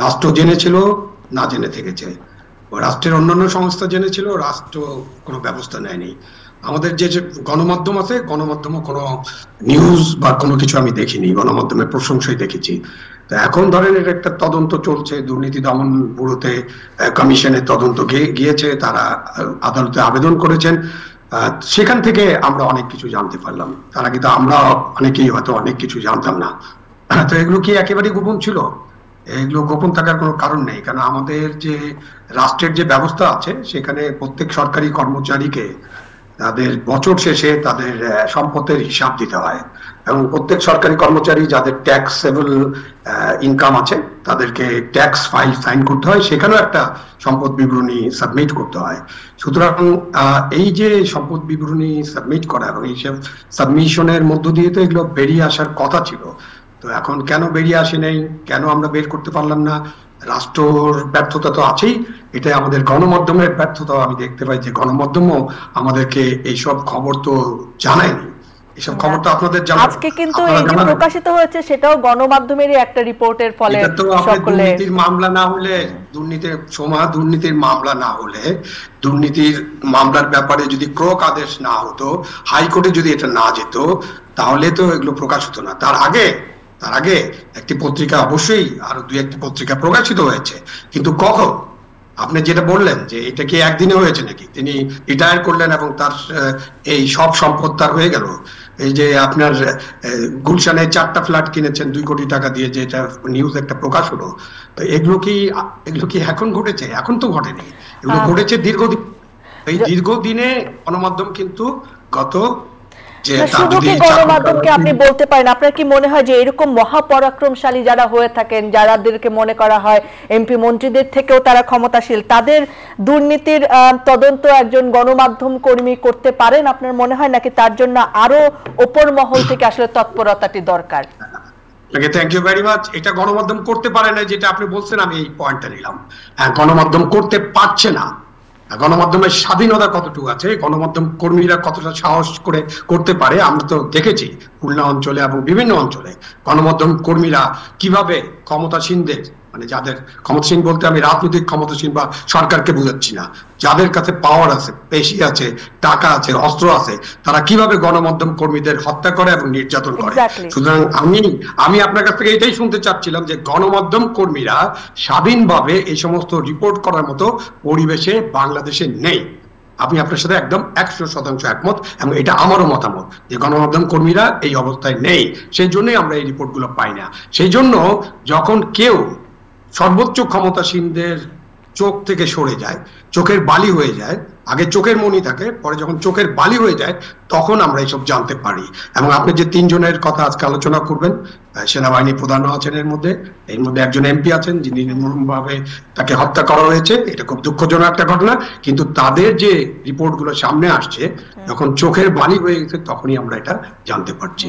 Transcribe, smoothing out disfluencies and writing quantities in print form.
রাষ্ট্র জেনেছিল, না জেনে থেকেছে। রাষ্ট্রের অন্যান্য সংস্থা জেনেছিল, রাষ্ট্র কোনো ব্যবস্থা নেয়নি। আমাদের যে যে গণমাধ্যম আছে, গণমাধ্যমে কোনো নিউজ বা কোনো কিছু আমি দেখিনি, গণমাধ্যমের প্রশংসাই দেখেছি। তো এখন ধরেন এর একটা তদন্ত চলছে, দুর্নীতি দমন ব্যুরোতে কমিশনের তদন্ত গিয়েছে, তারা আদালতে আবেদন করেছেন। সেখান থেকে আমরা অনেক কিছু জানতে পারলাম, তারা কিন্তু আমরা অনেকেই হয়তো অনেক কিছু জানতাম না। তো এগুলো কি একেবারেই গোপন ছিল? এগুলো গোপন থাকার কোনো কারণ নেই, কারণ আমাদের যে রাষ্ট্রের যে ব্যবস্থা আছে সেখানে প্রত্যেক সরকারি কর্মচারীকে তাদের বছর শেষে তাদের সম্পদের হিসাব দিতে হয়, এবং প্রত্যেক সরকারি কর্মচারী যাদের ট্যাক্সেবল ইনকাম আছে তাদেরকে ট্যাক্স ফাইল সাইন করতে হয়, সেখানেও একটা সম্পদ বিবরণী সাবমিট করতে হয়। সুতরাং এই যে সম্পদ বিবরণী সাবমিট করা এবং এইসব সাবমিশনের মধ্য দিয়ে তো এগুলো বেরিয়ে আসার কথা ছিল। তো এখন কেন বেরিয়ে আসে নাই, কেন আমরা বের করতে পারলাম না? রাষ্ট্রর ব্যর্থতা তো আছেই, এটা আমাদের গণমাধ্যমের ব্যর্থতা। আমি দেখতে পাই যে গণমাধ্যমও আমাদেরকে এইসব খবর তো জানায়নি, এসব খবর তো আপনাদের আজকে কিন্তু এই যে প্রকাশিত হয়েছে সেটাও গণমাধ্যমেরই একটা রিপোর্টের ফলে। এটা তো আপনি দুর্নীতির মামলা না হলে, দুর্নীতির মামলা না হলে, দুর্নীতির মামলার ব্যাপারে যদি ক্রোক আদেশ না হতো, হাইকোর্টে যদি এটা না যেত, তাহলে তো এগুলো প্রকাশ হতো না। তার আগে একটি পত্রিকা, অবশ্যই আরো দুই একটি পত্রিকা প্রকাশিত হয়েছে, কিন্তু কখন? আপনি যেটা বললেন যে এটা কি একদিনে হয়েছে নাকি? তিনি রিটায়ার করলেন এবং তার এই সব সম্পদ তার হয়ে গেল। এই যে আপনার গুলশানে 4টা ফ্ল্যাট কিনেছেন 2 কোটি টাকা দিয়ে, যে এটা নিউজ একটা প্রকাশ হলো, তো এগুলো কি এখন ঘটেছে? এখন তো ঘটেনি, এগুলো ঘটেছে দীর্ঘদিন। এই দীর্ঘদিনে গণমাধ্যম কিন্তু গত শুধু কি গণমাধ্যমকে আপনি বলতে পারেন, আপনার কি মনে হয় যে এরকম মহাপরাক্রমশালী যারা হয়ে থাকেন, যাদেরকে মনে করা হয় এমপি মন্ত্রীদের থেকেও তারা ক্ষমতাশীল, তাদের দুর্নীতির তদন্ত একজন গণমাধ্যম কর্মী করতে পারেন আপনার মনে হয়, নাকি তার জন্য আরো উপর মহল থেকে আসলে তৎপরতাটি দরকার? Thank you very much. এটা গণমাধ্যম করতে পারে না যেটা আপনি বলছেন, আমি এই পয়েন্টটা নিলাম। হ্যাঁ, গণমাধ্যম করতে পারছে না। গণমাধ্যমের স্বাধীনতা কতটুকু আছে, গণমাধ্যম কর্মীরা কতটা সাহস করে করতে পারে, আমরা তো দেখেছি খুলনা অঞ্চলে এবং বিভিন্ন অঞ্চলে গণমাধ্যম কর্মীরা কিভাবে ক্ষমতাসীনদের, মানে যাদের ক্ষমতাসীন বলতে আমি রাজনৈতিক ক্ষমতাসীন বা সরকারকে বুঝাচ্ছি না, যাদের কাছে পাওয়ার আছে, পেশি আছে, টাকা আছে, অস্ত্র আছে, তারা কিভাবে গণমাধ্যম কর্মীদের হত্যা করে এবং নির্যাতন করে। সুতরাং আমি আপনার কাছ থেকে এটাই শুনতে চাচ্ছিলাম যে গণমাধ্যম কর্মীরা স্বাধীনভাবে এই সমস্ত রিপোর্ট করার মতো পরিবেশে বাংলাদেশে নেই। আমি আপনার সাথে একদম 100% একমত, এবং এটা আমারও মতামত যে গণমাধ্যম কর্মীরা এই অবস্থায় নেই। সেই জন্যই আমরা এই রিপোর্টগুলো পাই না। সেই জন্য যখন কেউ সর্বোচ্চ ক্ষমতাসীনদের চোখ থেকে সরে যায়, চোখের বালি হয়ে যায়, আগে চোখের মনি থাকে, পরে যখন চোখের বালি হয়ে যায় তখন আমরা এইসব জানতে পারি। এবং আপনি যে 3 জনের কথা আজকে আলোচনা করবেন, সেনাবাহিনী প্রধানও আছেন এর মধ্যে একজন এমপি আছেন যিনি নির্মমভাবে তাকে হত্যা করা হয়েছে, এটা খুব দুঃখজনক একটা ঘটনা। কিন্তু তাদের যে রিপোর্টগুলো সামনে আসছে, যখন চোখের বালি হয়ে গেছে তখনই আমরা এটা জানতে পারছি।